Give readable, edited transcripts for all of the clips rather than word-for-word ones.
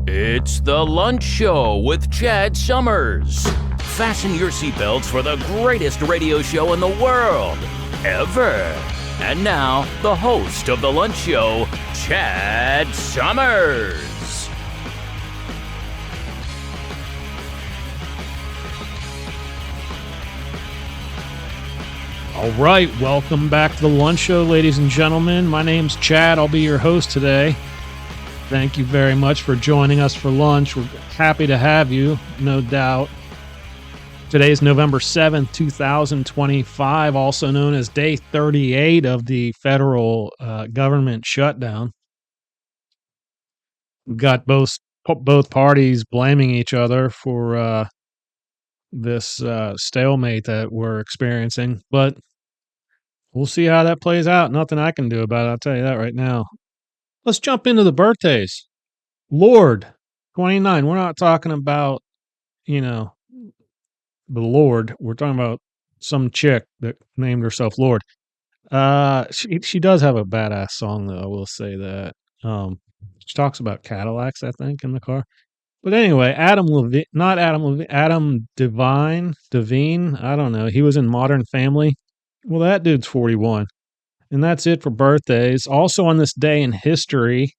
It's the Lunch Show with Chad Summers. Fasten your seatbelts for the greatest radio show in the world, ever. And now, the host of the Lunch Show, Chad Summers. All right, welcome back to the Lunch Show, ladies and gentlemen. My name's Chad. I'll be your host today. Thank you very much for joining us for lunch. We're happy to have you, no doubt. Today is November 7th, 2025, also known as Day 38 of the federal government shutdown. We've got both parties blaming each other for this stalemate that we're experiencing, but we'll see how that plays out. Nothing I can do about it, I'll tell you that right now. Let's jump into the birthdays. Lord, 29. We're not talking about, the Lord. We're talking about some chick that named herself Lord. She does have a badass song, though, I will say that. She talks about Cadillacs, I think, in the car. But anyway, Adam Devine, I don't know. He was in Modern Family. Well, that dude's 41. And that's it for birthdays. Also on this day in history,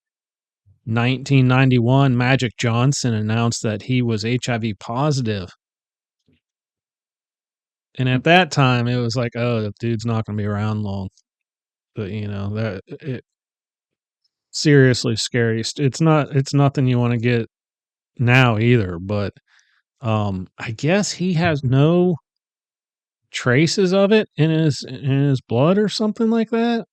1991, Magic Johnson announced that he was HIV positive. And at that time, it was like, oh, the dude's not going to be around long. But, seriously scary. It's nothing you want to get now either. But I guess he has no traces of it in his blood or something like that.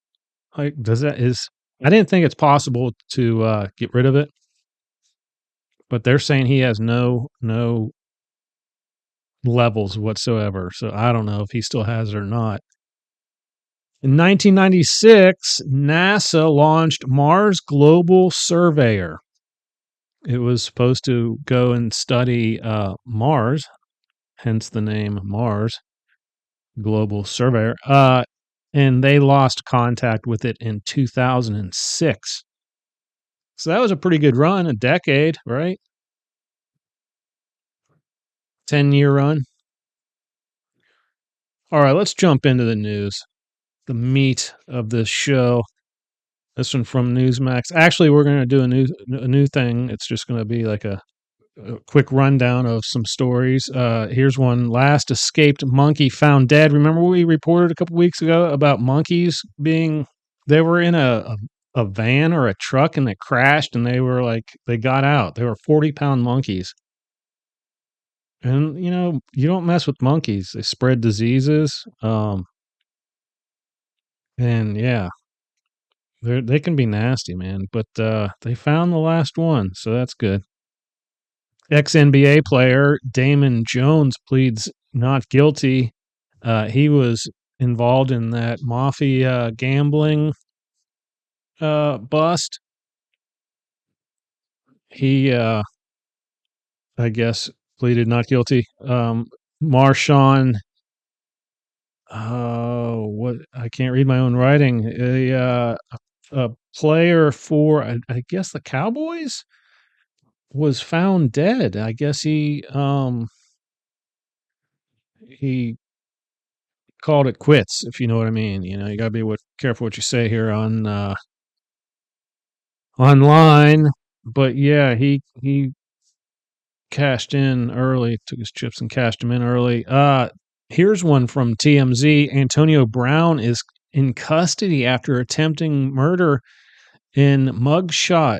Like, I didn't think it's possible to get rid of it, but they're saying he has no levels whatsoever. So I don't know if he still has it or not. In 1996, NASA launched Mars Global Surveyor. It was supposed to go and study Mars, hence the name Mars Global Surveyor. And they lost contact with it in 2006. So that was a pretty good run, a decade, right? 10-year run. All right, let's jump into the news, the meat of this show. This one from Newsmax. Actually, we're going to do a new thing. It's just going to be like a quick rundown of some stories. Here's one. Last escaped monkey found dead. Remember we reported a couple weeks ago about monkeys they were in a van or a truck and they crashed and they got out. They were 40-pound monkeys. And, you don't mess with monkeys. They spread diseases. And yeah, they can be nasty, man. But they found the last one, so that's good. Ex-NBA player Damon Jones pleads not guilty. He was involved in that mafia gambling bust. He, I guess, pleaded not guilty. Marshawn, what I can't read my own writing. A player for, I guess, the Cowboys was found dead. I guess he called it quits, if you know what I mean. You got to be careful what you say here on online. But yeah, he cashed in early, took his chips and cashed them in early. Here's one from TMZ. Antonio Brown is in custody after attempting murder in mugshot.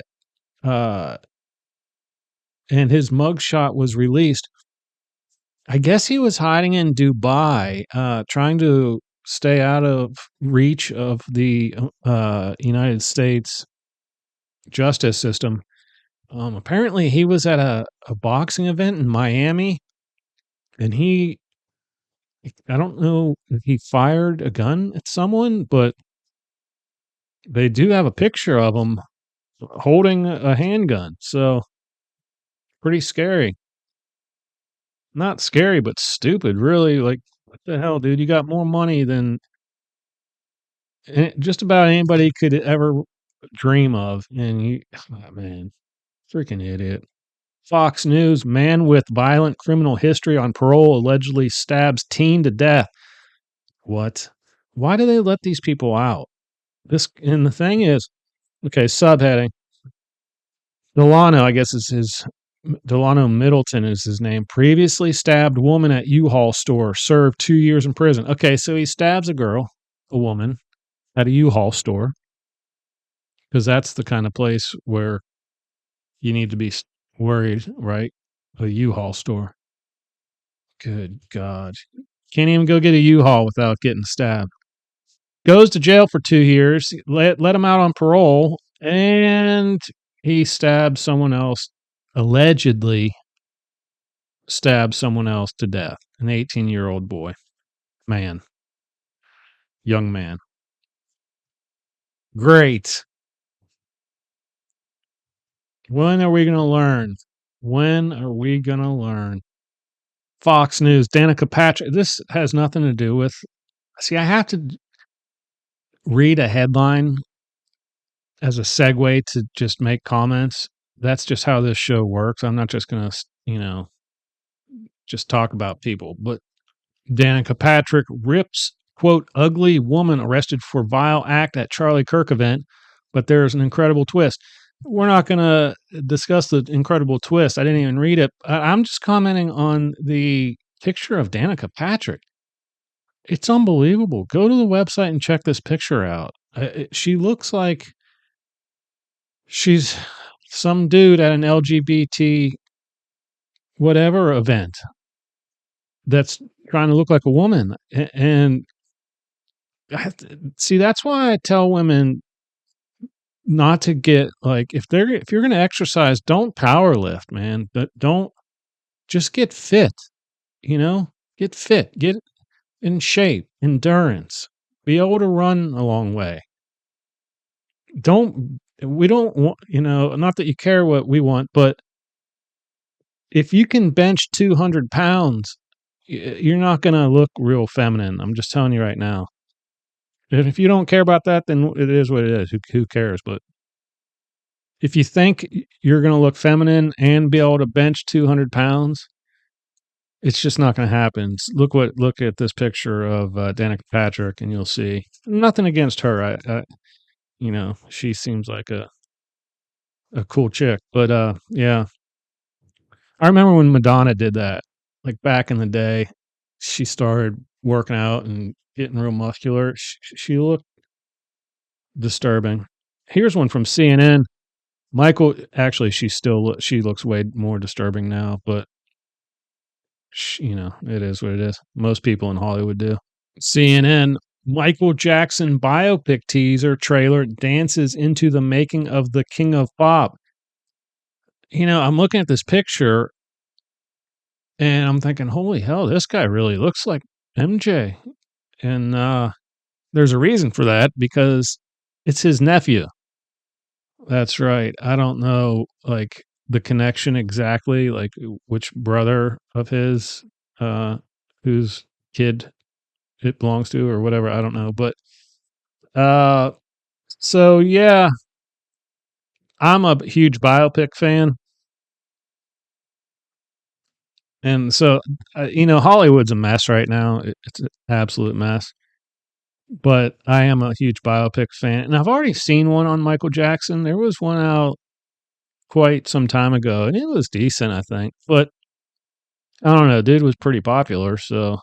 And his mugshot was released. I guess he was hiding in Dubai, trying to stay out of reach of the United States justice system. Apparently, he was at a boxing event in Miami, and I don't know if he fired a gun at someone, but they do have a picture of him holding a handgun. So, pretty scary. Not scary, but stupid, really. Like, what the hell, dude? You got more money than just about anybody could ever dream of. And man, Freaking idiot. Fox News, man with violent criminal history on parole allegedly stabs teen to death. What? Why do they let these people out? And the thing is, okay, subheading. Delano, I guess is his Delano Middleton is his name. Previously stabbed woman at U-Haul store, served 2 years in prison. Okay, so he stabs a woman at a U-Haul store, because that's the kind of place where you need to be worried, right? A U-Haul store. Good God. Can't even go get a U-Haul without getting stabbed. Goes to jail for 2 years, let him out on parole, and he stabbed someone else, allegedly stabbed someone else to death, an 18-year-old boy. Man. Young man. Great. When are we going to learn? When are we going to learn? Fox News, Danica Patrick. This has nothing to do with. See, I have to read a headline as a segue to just make comments. That's just how this show works. I'm not just going to, just talk about people. But Danica Patrick rips, quote, ugly woman arrested for vile act at Charlie Kirk event. But there's an incredible twist. We're not going to discuss the incredible twist. I didn't even read it. I'm just commenting on the picture of Danica Patrick. It's unbelievable. Go to the website and check this picture out. She looks like she's some dude at an LGBT whatever event that's trying to look like a woman. And see, that's why I tell women not to get like, if you're going to exercise, don't power lift, man. But don't just get fit, get fit, get in shape, endurance, be able to run a long way. We don't want, not that you care what we want, but if you can bench 200 pounds, you're not going to look real feminine. I'm just telling you right now. And if you don't care about that, then it is what it is. Who cares? But if you think you're going to look feminine and be able to bench 200 pounds, it's just not going to happen. Look at this picture of Danica Patrick, and you'll see. Nothing against her. She seems like a cool chick. But yeah, I remember when Madonna did that, like back in the day. She started working out and getting real muscular. She looked disturbing. Here's one from CNN. Actually, she looks way more disturbing now, but it is what it is. Most people in Hollywood do. CNN, Michael Jackson biopic teaser trailer dances into the making of the King of Pop. I'm looking at this picture and I'm thinking, holy hell, this guy really looks like MJ. And there's a reason for that, because it's his nephew. That's right. I don't know, like, the connection exactly, like which brother of his, whose kid it belongs to or whatever. I don't know. But so yeah, I'm a huge biopic fan. And so, Hollywood's a mess right now. It's an absolute mess. But I am a huge biopic fan. And I've already seen one on Michael Jackson. There was one out quite some time ago, and it was decent, I think. But I don't know, dude was pretty popular. So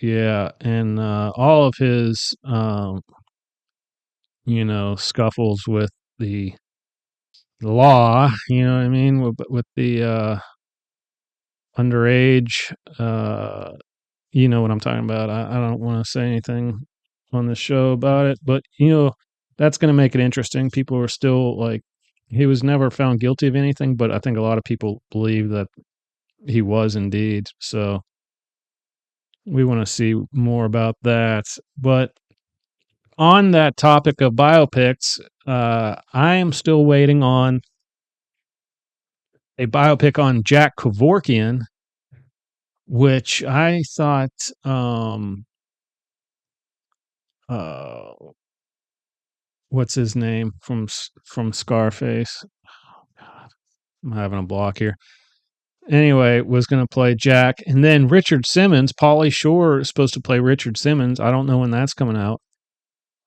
yeah. And all of his, scuffles with the law, you know what I mean? With the underage, you know what I'm talking about. I don't want to say anything on the show about it, but that's going to make it interesting. People are still like, he was never found guilty of anything, but I think a lot of people believe that he was indeed. So we want to see more about that. But on that topic of biopics, I am still waiting on a biopic on Jack Kevorkian, which I thought, uh, what's his name from Scarface? I'm having a block here. Anyway, was going to play Jack. And then Richard Simmons, Pauly Shore is supposed to play Richard Simmons. I don't know when that's coming out.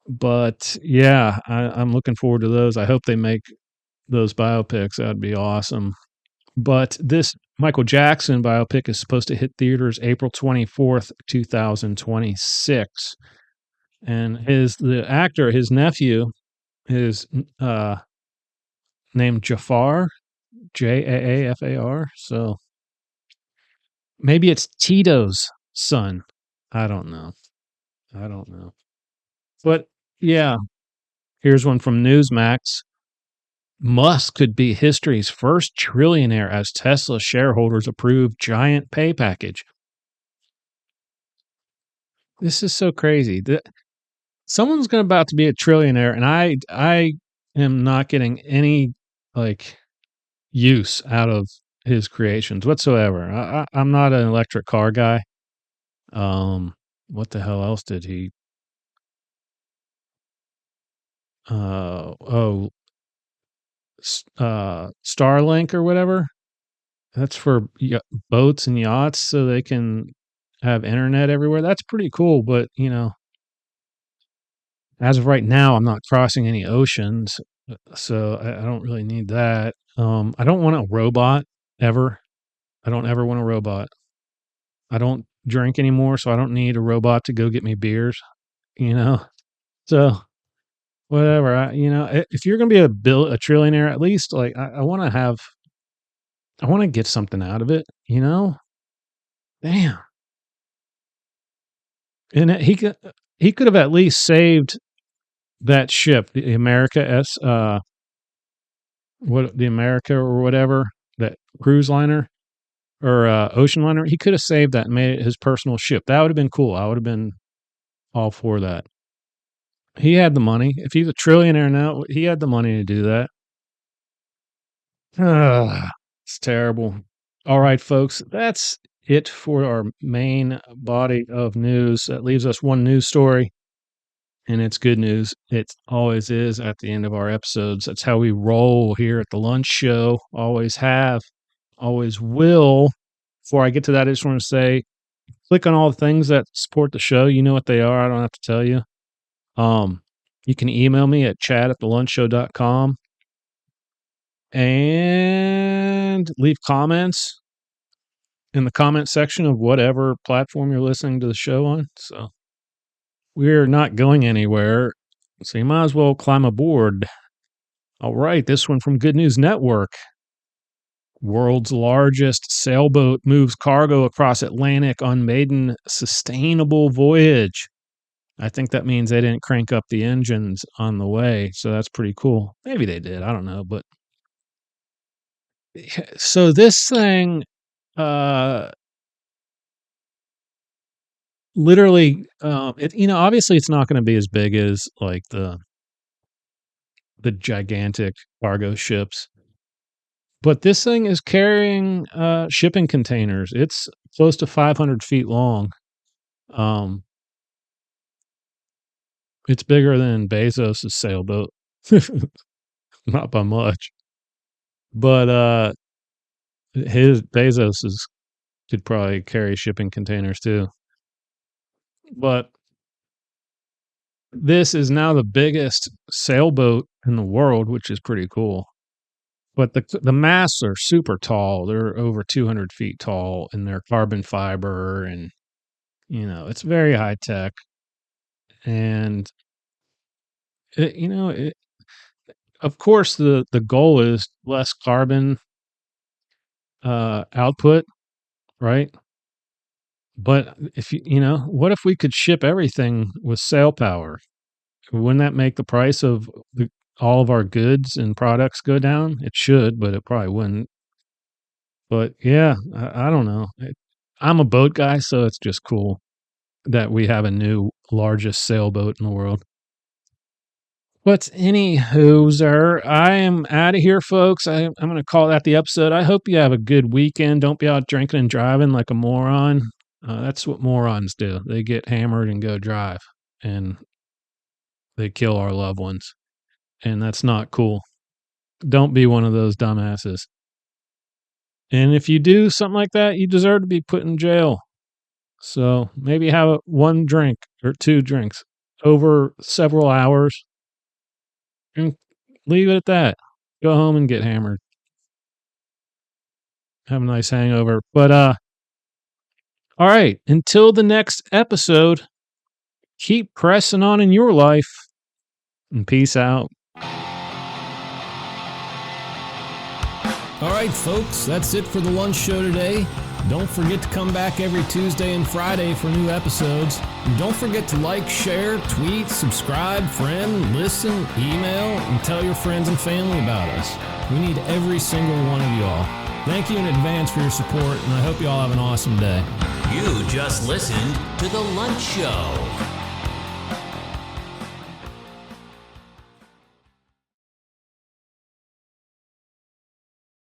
But yeah, I'm looking forward to those. I hope they make those biopics. That'd be awesome. But this Michael Jackson biopic is supposed to hit theaters April 24th, 2026. And the actor, his nephew, is named Jafar, Jaafar. So maybe it's Tito's son. I don't know. I don't know. But yeah, here's one from Newsmax. Musk could be history's first trillionaire as Tesla shareholders approve giant pay package. This is so crazy. Someone's going about to be a trillionaire, and I am not getting any like use out of his creations whatsoever. I'm not an electric car guy. What the hell else did he? Oh, Starlink or whatever. That's for boats and yachts, so they can have internet everywhere. That's pretty cool. But as of right now, I'm not crossing any oceans, so I don't really need that. I don't want a robot ever. I don't ever want a robot. I don't drink anymore, so I don't need a robot to go get me beers. You know, so whatever. If you're gonna be a trillionaire, at least like I want to have, I want to get something out of it. Damn. And he could have at least saved that ship, the America the America or whatever, that cruise liner or ocean liner. He could have saved that and made it his personal ship. That would have been cool. I would have been all for that. He had the money. If he's a trillionaire now, he had the money to do that. It's terrible. All right, folks, that's it for our main body of news. That leaves us one news story, and it's good news. It always is at the end of our episodes. That's how we roll here at the lunch show. Always have, always will. Before I get to that, I just want to say, click on all the things that support the show. You know what they are. I don't have to tell you. You can email me at chad@thelunchshow.com and leave comments in the comment section of whatever platform you're listening to the show on. So we're not going anywhere, so you might as well climb aboard. All right, this one from Good News Network. World's largest sailboat moves cargo across Atlantic on maiden sustainable voyage. I think that means they didn't crank up the engines on the way, so that's pretty cool. Maybe they did, I don't know, but so this thing literally obviously it's not going to be as big as like the gigantic cargo ships, but this thing is carrying shipping containers. It's close to 500 feet long. It's bigger than Bezos' sailboat. Not by much, but his Bezos's could probably carry shipping containers too. But this is now the biggest sailboat in the world, which is pretty cool. But the masts are super tall. They're over 200 feet tall, and they're carbon fiber, and it's very high tech. And of course, the goal is less carbon output, right? But if what if we could ship everything with sail power? Wouldn't that make the price of all of our goods and products go down? It should, but it probably wouldn't. But yeah, I don't know. I'm a boat guy, so it's just cool that we have a new largest sailboat in the world. But anywho, I am out of here, folks. I'm going to call that the episode. I hope you have a good weekend. Don't be out drinking and driving like a moron. That's what morons do. They get hammered and go drive, and they kill our loved ones. And that's not cool. Don't be one of those dumbasses. And if you do something like that, you deserve to be put in jail. So maybe have one drink or two drinks over several hours and leave it at that. Go home and get hammered. Have a nice hangover. But all right, until the next episode, keep pressing on in your life and peace out. All right, folks, that's it for the lunch show today. Don't forget to come back every Tuesday and Friday for new episodes. And don't forget to like, share, tweet, subscribe, friend, listen, email, and tell your friends and family about us. We need every single one of y'all. Thank you in advance for your support, and I hope you all have an awesome day. You just listened to The Lunch Show.